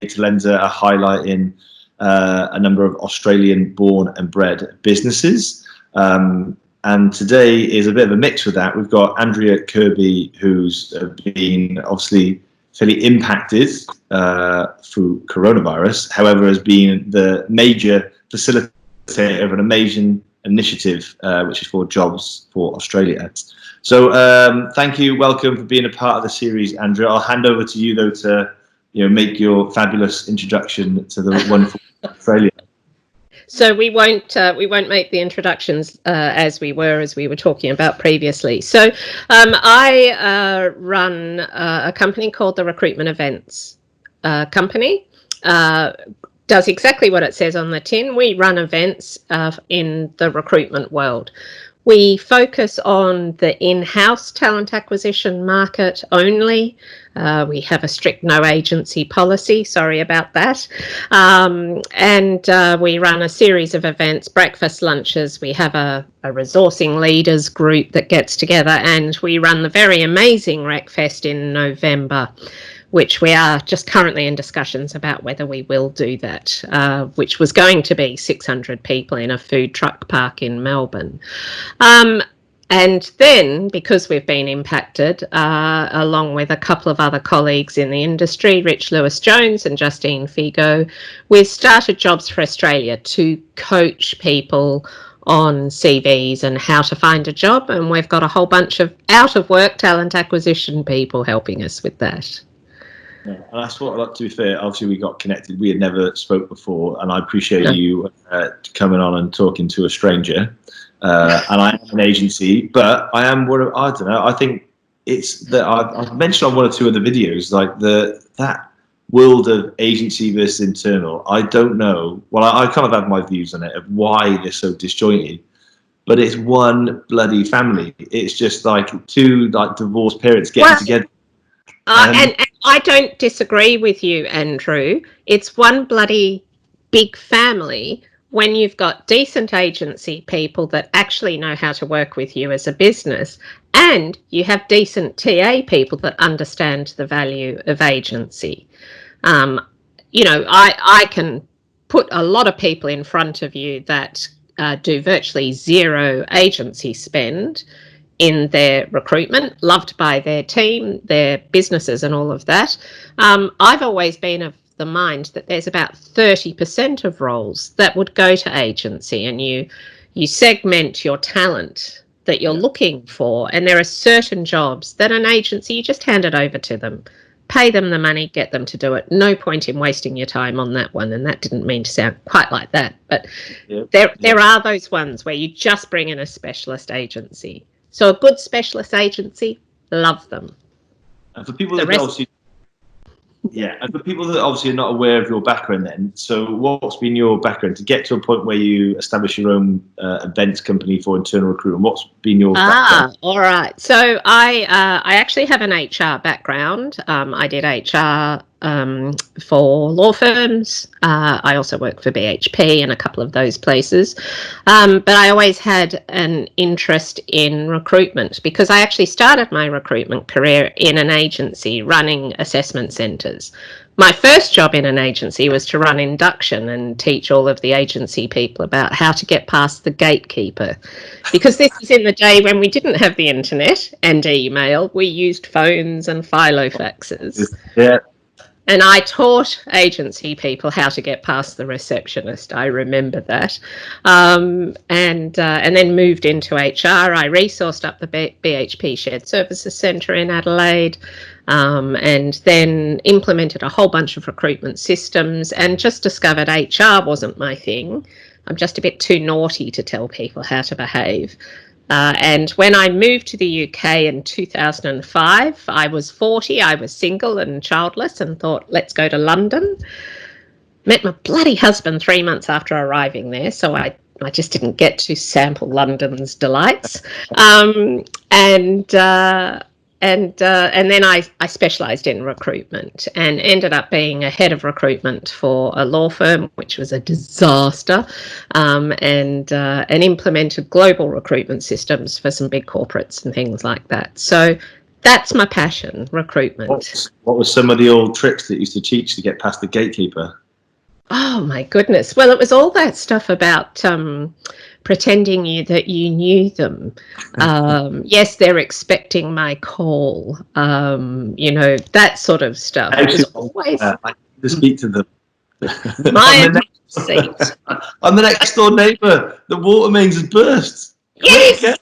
Talenza are highlighting a number of Australian born and bred businesses. And today is a bit of a mix with that. We've got Andrea Kirby, who's been obviously fairly impacted through coronavirus, however, has been the major facilitator of an amazing initiative, which is for Jobs for Australia. So thank you, welcome for being a part of the series, Andrea. I'll hand over to you, though, to make your fabulous introduction to the wonderful Australia. So we won't make the introductions as we were talking about previously. So I run a company called the Recruitment Events Company. Does exactly what it says on the tin. We run events in the recruitment world. We focus on the in-house talent acquisition market only. We have a strict no agency policy, sorry about that. And we run a series of events, breakfast, lunches. We have a resourcing leaders group that gets together, and we run the very amazing RecFest in November, which we are just currently in discussions about whether we will do that, which was going to be 600 people in a food truck park in Melbourne. And then, because we've been impacted, along with a couple of other colleagues in the industry, Rich Lewis-Jones and Justine Figo, we've started Jobs for Australia to coach people on CVs and how to find a job. And we've got a whole bunch of out-of-work talent acquisition people helping us with that. Yeah, and that's what, to be fair, obviously we got connected. We had never spoke before, and I appreciate you coming on and talking to a stranger. And I am an agency, but I am I don't know. I think it's that I've mentioned on one or two other videos, like that world of agency versus internal. I don't know. Well, I kind of have my views on it of why they're so disjointed, but it's one bloody family. It's just like two divorced parents getting together. And I don't disagree with you, Andrew. It's one bloody big family when you've got decent agency people that actually know how to work with you as a business, and you have decent TA people that understand the value of agency. I can put a lot of people in front of you that do virtually zero agency spend in their recruitment, loved by their team, their businesses and all of that. I've always been of the mind that there's about 30% of roles that would go to agency, and you segment your talent that you're looking for, and there are certain jobs that an agency, you just hand it over to them, pay them the money, get them to do it. No point in wasting your time on that one. And that didn't mean to sound quite like that, but there are those ones where you just bring in a specialist agency. So a good specialist agency, love them. And for people that obviously, and for people that obviously are not aware of your background, then, so what's been your background to get to a point where you establish your own events company for internal recruitment? What's been your background? All right. So I actually have an HR background. I did HR for law firms. I also worked for BHP and a couple of those places. But I always had an interest in recruitment because I actually started my recruitment career in an agency running assessment centres. My first job in an agency was to run induction and teach all of the agency people about how to get past the gatekeeper. Because this is in the day when we didn't have the internet and email, we used phones and filofaxes. Yeah. And I taught agency people how to get past the receptionist. I remember that. And then moved into HR. I resourced up the BHP Shared Services Centre in Adelaide, and then implemented a whole bunch of recruitment systems and just discovered HR wasn't my thing. I'm just a bit too naughty to tell people how to behave. And when I moved to the UK in 2005, I was 40, I was single and childless and thought, let's go to London. Met my bloody husband 3 months after arriving there, so I just didn't get to sample London's delights. And then I specialised in recruitment and ended up being a head of recruitment for a law firm, which was a disaster, and implemented global recruitment systems for some big corporates and things like that. So That's my passion, recruitment. What was some of the old tricks that you used to teach to get past the gatekeeper? Oh my goodness. Well, it was all that stuff about pretending that you knew them. Yes, they're expecting my call. That sort of stuff. It was always I need to speak to them. my seat. I'm the next door neighbour. The water mains has burst. Yes.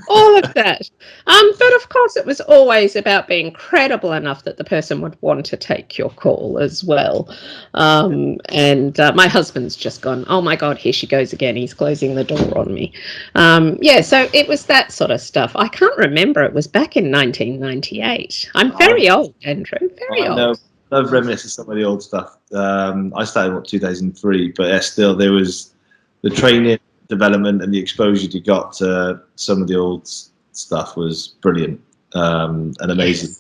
All of that. But of course, it was always about being credible enough that the person would want to take your call as well. And my husband's just gone, oh my God, here she goes again. He's closing the door on me. So it was that sort of stuff. I can't remember. It was back in 1998. I'm very old, Andrew, very old. I love reminiscing some of the old stuff. I started in 2003, but still there was the training, development, and the exposure you got to some of the old stuff was brilliant and amazing.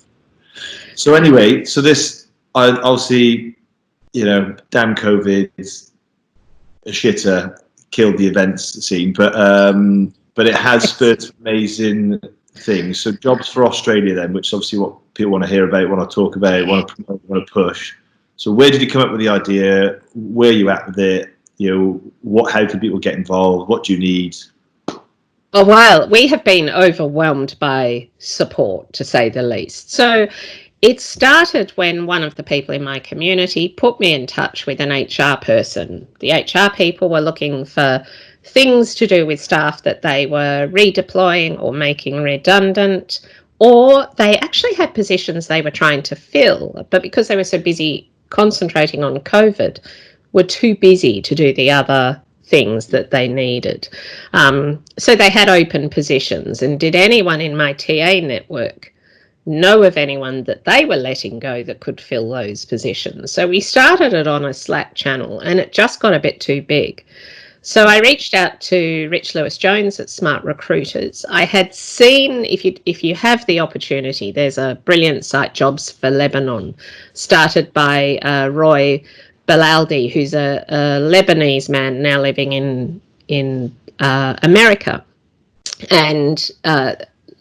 Yes. So anyway, this I'll see, damn COVID, a shitter, killed the events scene, but it has spurred amazing things. So jobs for Australia then, which is obviously what people want to hear about, want to talk about, want to promote, want to push. So where did you come up with the idea? Where are you at with it? How can people get involved? What do you need? Oh, well, we have been overwhelmed by support, to say the least. So it started when one of the people in my community put me in touch with an HR person. The HR people were looking for things to do with staff that they were redeploying or making redundant, or they actually had positions they were trying to fill, but because they were so busy concentrating on COVID, were too busy to do the other things that they needed. So they had open positions. And did anyone in my TA network know of anyone that they were letting go that could fill those positions? So we started it on a Slack channel, and it just got a bit too big. So I reached out to Rich Lewis-Jones at Smart Recruiters. I had seen, if you have the opportunity, there's a brilliant site, Jobs for Lebanon, started by Roy Belaldi, who's a Lebanese man now living in America. And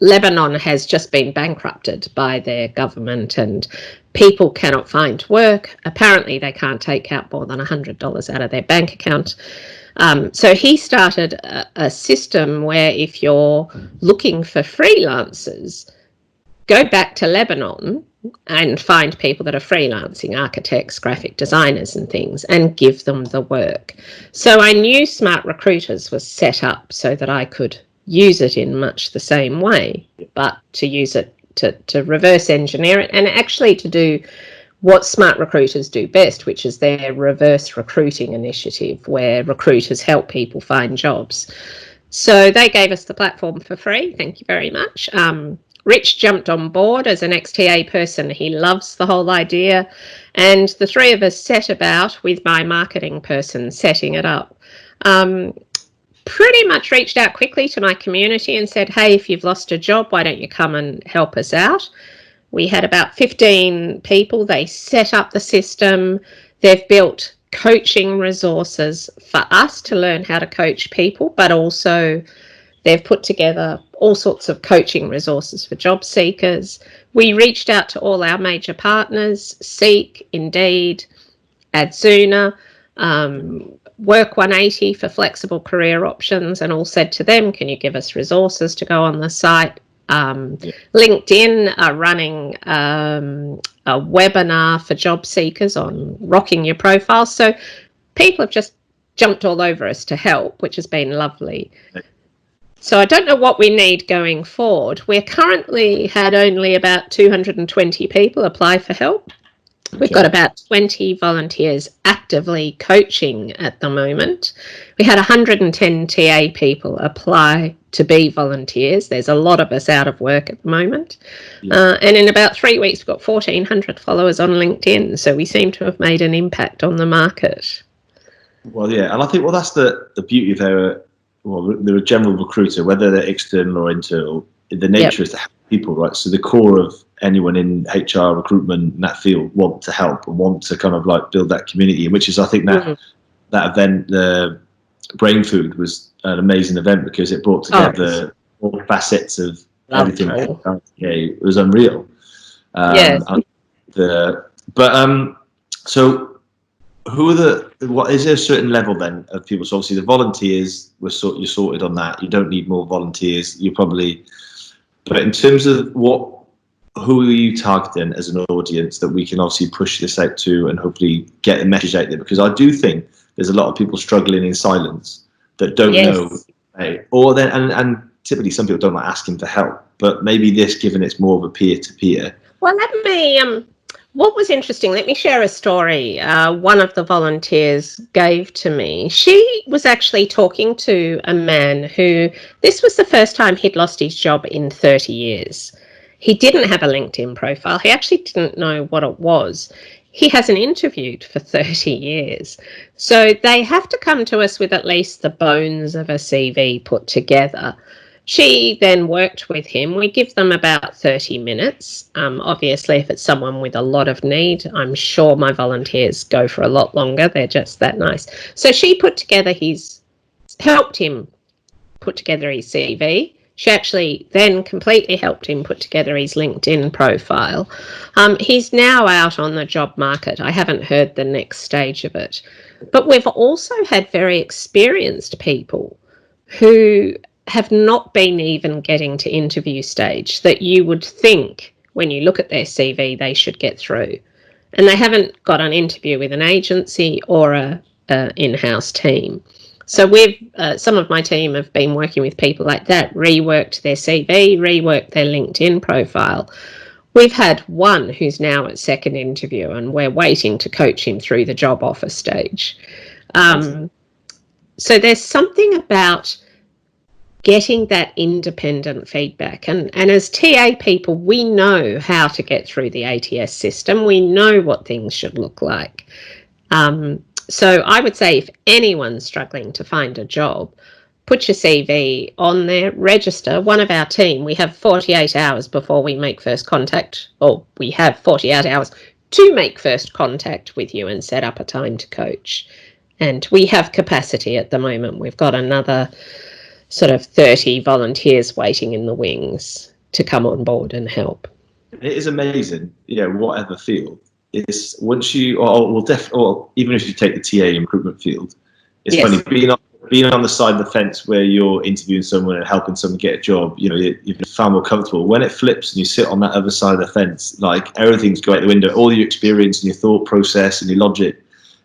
Lebanon has just been bankrupted by their government, and people cannot find work. Apparently, they can't take out more than $100 out of their bank account. So he started a system where if you're looking for freelancers, go back to Lebanon and find people that are freelancing, architects, graphic designers and things, and give them the work. So I knew Smart Recruiters was set up so that I could use it in much the same way, but to use it to reverse engineer it, and actually to do what Smart Recruiters do best, which is their reverse recruiting initiative, where recruiters help people find jobs. So they gave us the platform for free. Thank you very much. Rich jumped on board as an ex-TA person. He loves the whole idea. And the three of us set about with my marketing person setting it up. Pretty much reached out quickly to my community and said, hey, if you've lost a job, why don't you come and help us out? We had about 15 people. They set up the system. They've built coaching resources for us to learn how to coach people, but also they've put together all sorts of coaching resources for job seekers. We reached out to all our major partners, Seek, Indeed, Adzuna, Work 180 for flexible career options, and all said to them, can you give us resources to go on the site? LinkedIn are running a webinar for job seekers on rocking your profile. So people have just jumped all over us to help, which has been lovely. So I don't know what we need going forward. We're currently had only about 220 people apply for help. We've got about 20 volunteers actively coaching at the moment. We had 110 TA people apply to be volunteers. There's a lot of us out of work at the moment. And in about 3 weeks, we've got 1,400 followers on LinkedIn. So we seem to have made an impact on the market. Well, yeah. And I think, that's the beauty of they're a general recruiter, whether they're external or internal. The nature is to help people, right? So the core of anyone in HR recruitment in that field want to help and want to kind of like build that community, which is, I think that event, the Brain Food, was an amazing event because it brought together all facets of Loved everything. running. Yeah, it was unreal. Yes. So who are what is there a certain level then of people? So obviously the volunteers you're sorted on that. You don't need more volunteers. You probably, but in terms of who are you targeting as an audience that we can obviously push this out to and hopefully get a message out there? Because I do think there's a lot of people struggling in silence that don't know, or then and typically some people don't like asking for help, but maybe this, given it's more of a peer-to-peer. Well, let me, what was interesting, let me share a story one of the volunteers gave to me. She was actually talking to a man who, this was the first time he'd lost his job in 30 years. He didn't have a LinkedIn profile. He actually didn't know what it was. He hasn't interviewed for 30 years. So they have to come to us with at least the bones of a CV put together. She then worked with him. We give them about 30 minutes. Obviously, if it's someone with a lot of need, I'm sure my volunteers go for a lot longer. They're just that nice. So she helped him put together his CV. She actually then completely helped him put together his LinkedIn profile. He's now out on the job market. I haven't heard the next stage of it. But we've also had very experienced people who have not been even getting to interview stage that you would think when you look at their CV they should get through. And they haven't got an interview with an agency or a in-house team. So some of my team have been working with people like that, reworked their CV, reworked their LinkedIn profile. We've had one who's now at second interview and we're waiting to coach him through the job offer stage. So there's something about getting that independent feedback. And as TA people, we know how to get through the ATS system. We know what things should look like. So I would say if anyone's struggling to find a job, put your CV on there, register. One of our team, we have 48 hours before we make first contact, or we have 48 hours to make first contact with you and set up a time to coach. And we have capacity at the moment. We've got another sort of 30 volunteers waiting in the wings to come on board and help. It is amazing, whatever field. It's once you, or even if you take the TA and recruitment field, it's funny being on the side of the fence where you're interviewing someone and helping someone get a job. You're far more comfortable. When it flips and you sit on that other side of the fence, like everything's going out the window. All your experience and your thought process and your logic.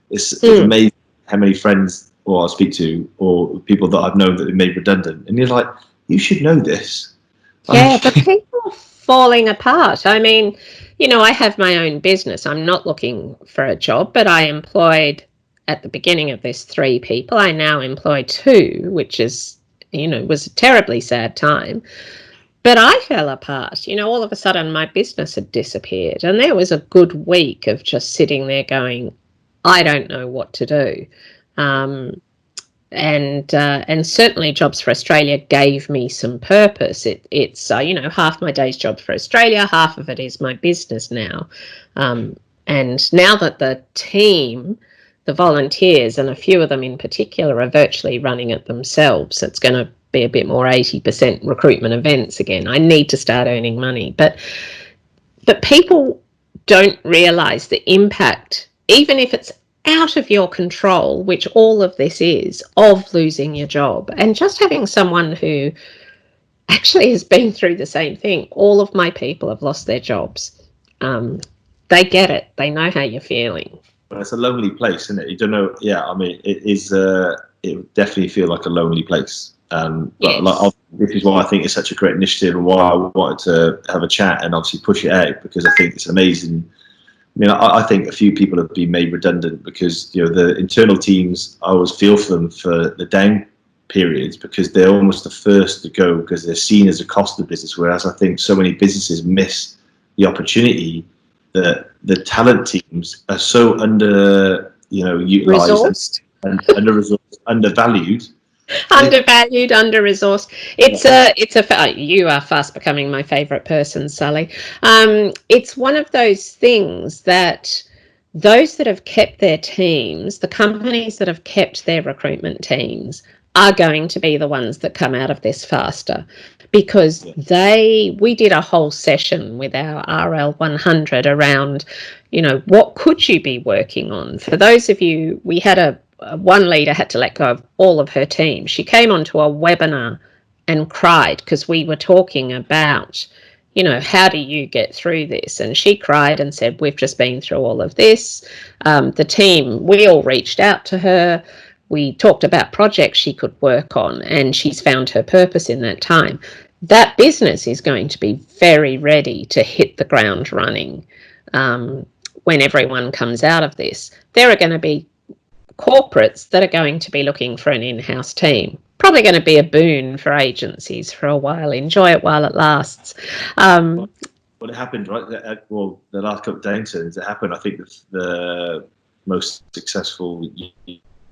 It's amazing how many friends I speak to or people that I've known that have made redundant, and you're like, you should know this. Yeah, but people are falling apart. I mean, I have my own business. I'm not looking for a job, but I employed at the beginning of this 3 people. I now employ 2, which is, was a terribly sad time. But I fell apart. All of a sudden my business had disappeared. And there was a good week of just sitting there going, I don't know what to do. And certainly Jobs for Australia gave me some purpose. It's half my day's Jobs for Australia, half of it is my business now. And now that the team, the volunteers, and a few of them in particular are virtually running it themselves, it's going to be a bit more 80% recruitment events again. I need to start earning money. But people don't realise the impact, even if it's out of your control, which all of this is, of losing your job. And just having someone who actually has been through the same thing. All of my people have lost their jobs. They get it. They know how you're feeling. Well, it's a lonely place, isn't it? You don't know. Yeah, I mean, it is. It would definitely feel like a lonely place. But this is why I think it's such a great initiative, and why I wanted to have a chat and obviously push it out, because I think it's amazing. I mean, I think a few people have been made redundant because the internal teams, I always feel for them for the down periods, because they're almost the first to go because they're seen as a cost of the business. Whereas I think so many businesses miss the opportunity that the talent teams are so utilized and undervalued. Undervalued, under-resourced. You are fast becoming my favourite person, Sully. It's one of those things that those that have kept their teams, the companies that have kept their recruitment teams, are going to be the ones that come out of this faster, because we did a whole session with our RL 100 around, what could you be working on? For those of you, we had one leader had to let go of all of her team. She came onto a webinar and cried because we were talking about, how do you get through this? And she cried and said, we've just been through all of this. The team, we all reached out to her. We talked about projects she could work on, and she's found her purpose in that time. That business is going to be very ready to hit the ground running when everyone comes out of this. There are going to be corporates that are going to be looking for an in-house team. Probably going to be a boon for agencies for a while. Enjoy it while it lasts. Well, it happened, right? The last couple of downturns, it happened. I think the most successful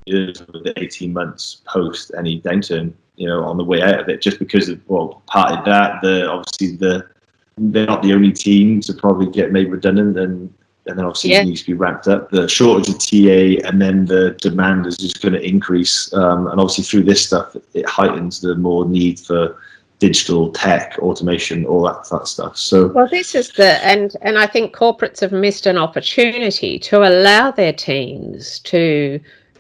years of the 18 months post any downturn, on the way out of it, just because of, part of that, obviously they're not the only team to probably get made redundant, and then obviously it needs to be ramped up. The shortage of TA, and then the demand is just going to increase. And obviously through this stuff, it heightens the more need for digital tech, automation, all that stuff. So, well, this is and I think corporates have missed an opportunity to allow their teams to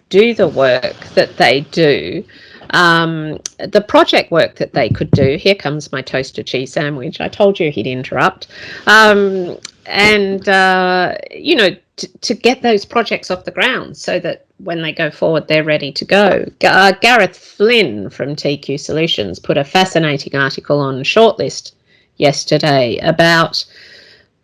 do the work that they do. The project work that they could do. Here comes my toasted cheese sandwich. I told you he'd interrupt. To get those projects off the ground so that when they go forward, they're ready to go. Gareth Flynn from TQ Solutions put a fascinating article on Shortlist yesterday about,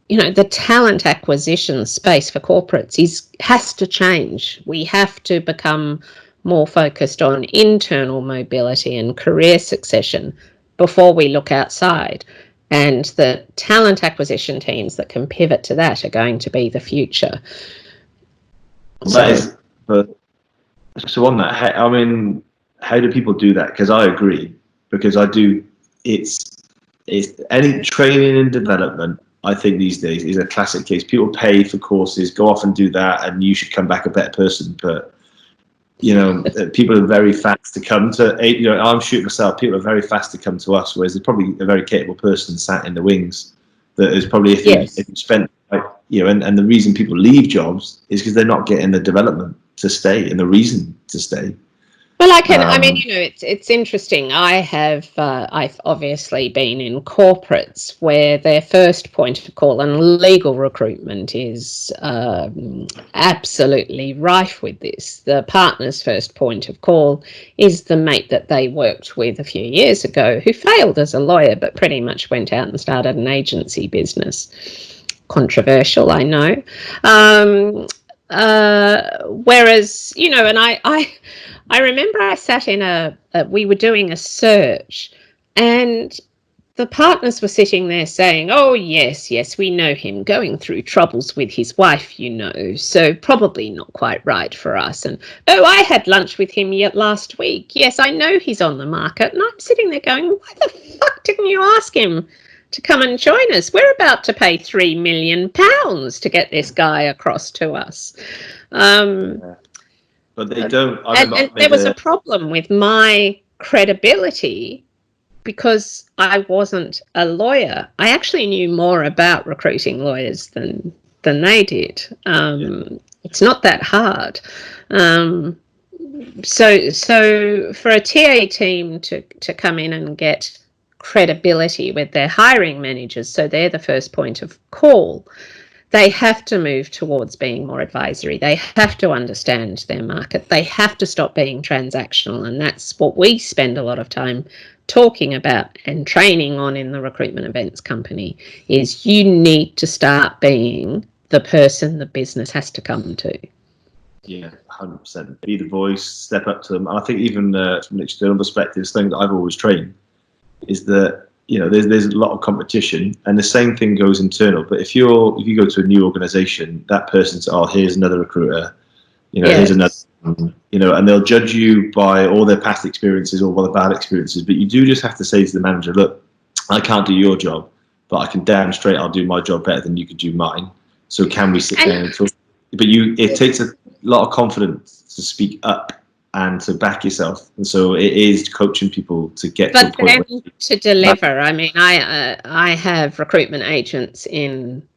the talent acquisition space for corporates has to change. We have to become more focused on internal mobility and career succession before we look outside. And the talent acquisition teams that can pivot to that are going to be the future. So on that, how do people do that? Because I agree, because I do. It's any training and development. I think these days is a classic case. People pay for courses, go off and do that, and you should come back a better person. But people are very fast to come to. I'm shooting myself. People are very fast to come to us, whereas there's probably a very capable person sat in the wings that is probably if you spent, and the reason people leave jobs is because they're not getting the development to stay and the reason to stay. Well, it's interesting. I've obviously been in corporates where their first point of call and legal recruitment is absolutely rife with this. The partner's first point of call is the mate that they worked with a few years ago who failed as a lawyer but pretty much went out and started an agency business. Controversial, I know. Whereas, and I remember I sat in we were doing a search, and the partners were sitting there saying, oh, yes, we know him, going through troubles with his wife, so probably not quite right for us. And, oh, I had lunch with him last week. Yes, I know he's on the market. And I'm sitting there going, why the fuck didn't you ask him to come and join us? We're about to pay £3 million to get this guy across to us. But they don't. And there was a problem with my credibility because I wasn't a lawyer. I actually knew more about recruiting lawyers than they did. It's not that hard. So for a TA team to come in and get credibility with their hiring managers, so they're the first point of call, they have to move towards being more advisory. They have to understand their market. They have to stop being transactional. And that's what we spend a lot of time talking about and training on in the recruitment events company, is you need to start being the person the business has to come to. Yeah, 100%. Be the voice, step up to them. And I think even from an external perspective, this thing that I've always trained is that, there's a lot of competition, and the same thing goes internal. But if you go to a new organization, that person's, here's another recruiter, here's another, and they'll judge you by all their past experiences or by the bad experiences. But you do just have to say to the manager, look, I can't do your job, but I can demonstrate I'll do my job better than you could do mine. So can we sit down and talk? But it takes a lot of confidence to speak up and to back yourself. And so it is coaching people to get to a But point then to deliver, I mean, I have recruitment agents in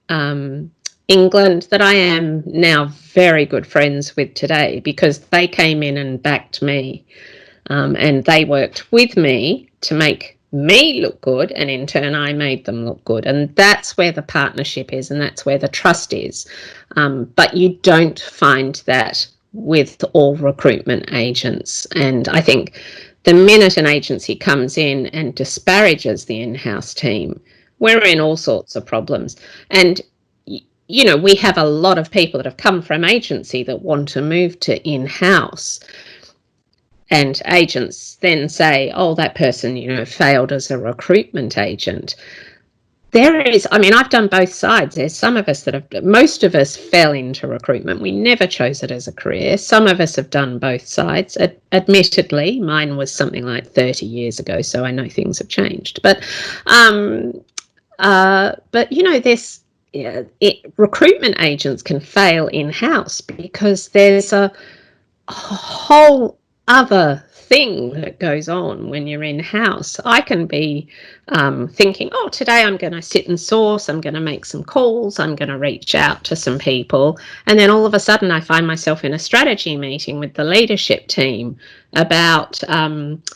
England that I am now very good friends with today, because they came in and backed me, and they worked with me to make me look good, and in turn I made them look good. And that's where the partnership is, and that's where the trust is. But you don't find that with all recruitment agents. And I think the minute an agency comes in and disparages the in-house team, we're in all sorts of problems. And you know, we have a lot of people that have come from agency that want to move to in-house, and agents then say, oh, that person, you know, failed as a recruitment agent. There is, I mean, I've done both sides. There's some of us that have, most of us fell into recruitment. We never chose it as a career. Some of us have done both sides. Admittedly, mine was something like 30 years ago, so I know things have changed. But you know, recruitment agents can fail in-house because there's a whole other thing that goes on when you're in-house. I can be thinking, oh, today I'm going to sit and source, I'm going to make some calls, I'm going to reach out to some people, and then all of a sudden I find myself in a strategy meeting with the leadership team about,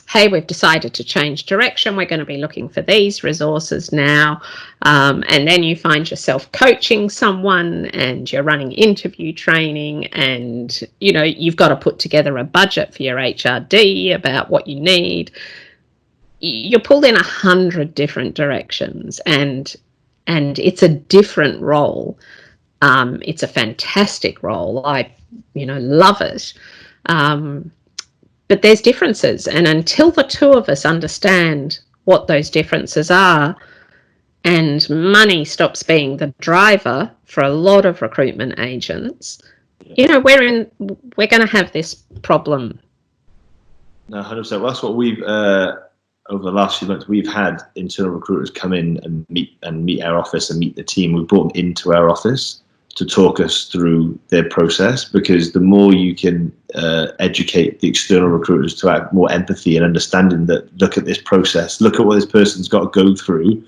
hey, we've decided to change direction, we're going to be looking for these resources now. And then you find yourself coaching someone, and you're running interview training, and you know, you've got to put together a budget for your HRD about what you need. You're pulled in 100 different directions, and it's a different role. It's a fantastic role. I, you know, love it. But there's differences, and until the two of us understand what those differences are, and money stops being the driver for a lot of recruitment agents, you know, we're going to have this problem. No, 100%. Well, that's what we've over the last few months, we've had internal recruiters come in and meet our office and meet the team. We've brought them into our office to talk us through their process, because the more you can educate the external recruiters to have more empathy and understanding that, look at this process, look at what this person's got to go through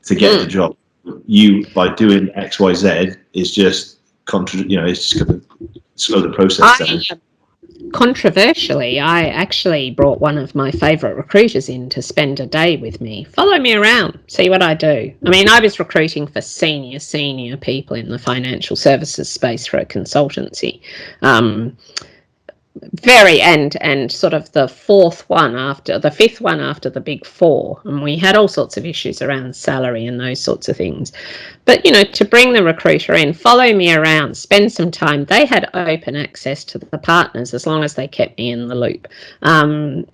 to get the job. You, by doing X, Y, Z, is just it's just going to slow the process down. Controversially, I actually brought one of my favourite recruiters in to spend a day with me. Follow me around, see what I do. I mean, I was recruiting for senior people in the financial services space for a consultancy. And sort of the fifth one after the big four, and we had all sorts of issues around salary and those sorts of things. But you know, to bring the recruiter in, follow me around, spend some time, they had open access to the partners as long as they kept me in the loop, and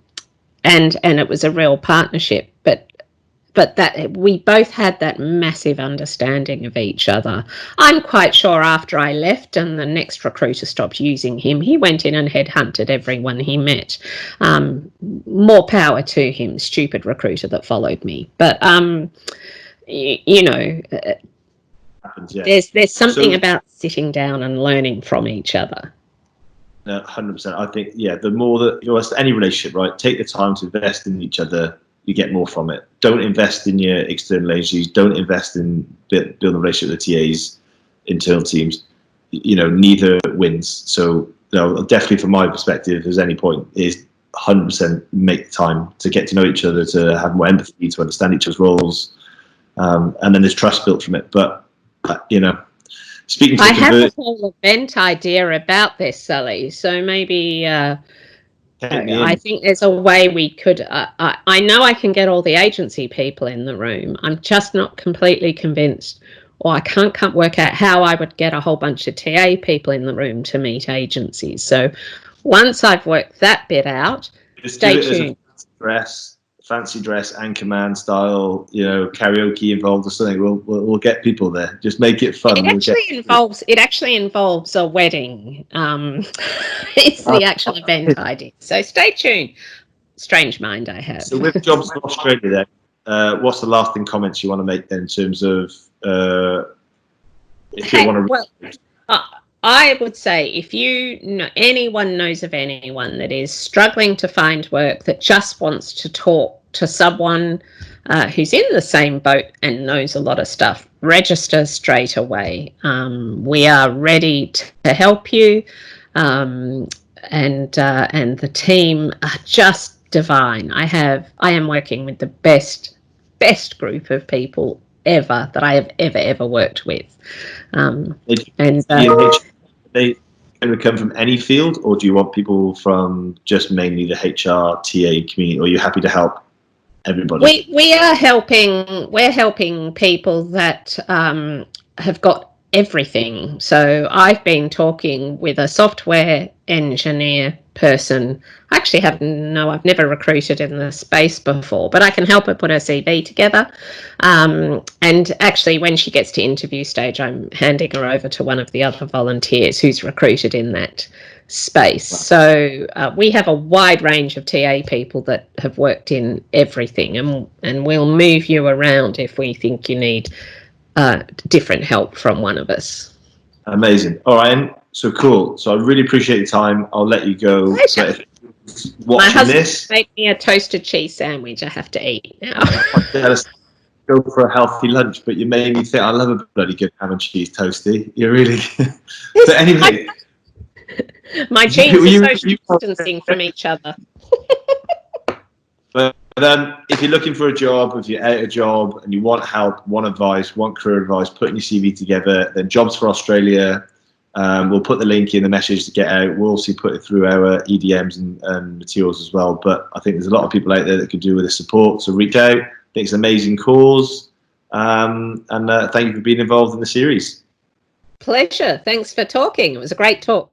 it was a real partnership. But that we both had that massive understanding of each other. I'm quite sure after I left and the next recruiter stopped using him, he went in and headhunted everyone he met. More power to him, stupid recruiter that followed me. But you know, there's something about sitting down and learning from each other. 100%. I think, the more that you're any relationship, right? Take the time to invest in each other. You get more from it. Don't invest in your external agencies. Don't invest in building a relationship with the TAs, internal teams. You know, neither wins. So, definitely from my perspective, if there's any point, is 100% make time to get to know each other, to have more empathy, to understand each other's roles, and then there's trust built from it. But speaking to I have a whole event idea about this, Sully. So maybe. I think there's a way we could. I know I can get all the agency people in the room. I'm just not completely convinced, or I can't work out how I would get a whole bunch of TA people in the room to meet agencies. So once I've worked that bit out, stay tuned. Fancy dress, Anchorman style, karaoke involved or something. We'll get people there. Just make it fun. It actually involves a wedding. It's the actual event idea. So stay tuned. Strange mind I have. So with jobs in Australia, then, what's the lasting comments you want to make then in terms of if you want to? I would say if you know anyone knows of anyone that is struggling to find work, that just wants to talk to someone who's in the same boat and knows a lot of stuff, register straight away. We are ready to help you, and the team are just divine. I am working with the best group of people ever that I have ever worked with. And they going to come from any field, or do you want people from just mainly the HR, TA community, or are you happy to help everybody? we are helping. We're helping people that have got everything. So I've been talking with a software engineer person. I've never recruited in the space before, but I can help her put her CV together. And actually, when she gets to interview stage, I'm handing her over to one of the other volunteers who's recruited in that space. So we have a wide range of TA people that have worked in everything, and we'll move you around if we think you need different help from one of us. Amazing. All right. So cool. So I really appreciate your time. I'll let you go. Pleasure. My husband made me a toasted cheese sandwich I have to eat now. Go for a healthy lunch, but you made me think I love a bloody good ham and cheese toasty. You're really but anyway. My genes are social distancing from each other. But if you're looking for a job, if you're out of a job and you want help, want advice, want career advice, putting your CV together, then Jobs for Australia. We'll put the link in the message to get out. We'll also put it through our EDMs and materials as well. But I think there's a lot of people out there that could do with the support. So reach out. I think it's an amazing cause. And thank you for being involved in the series. Pleasure. Thanks for talking. It was a great talk.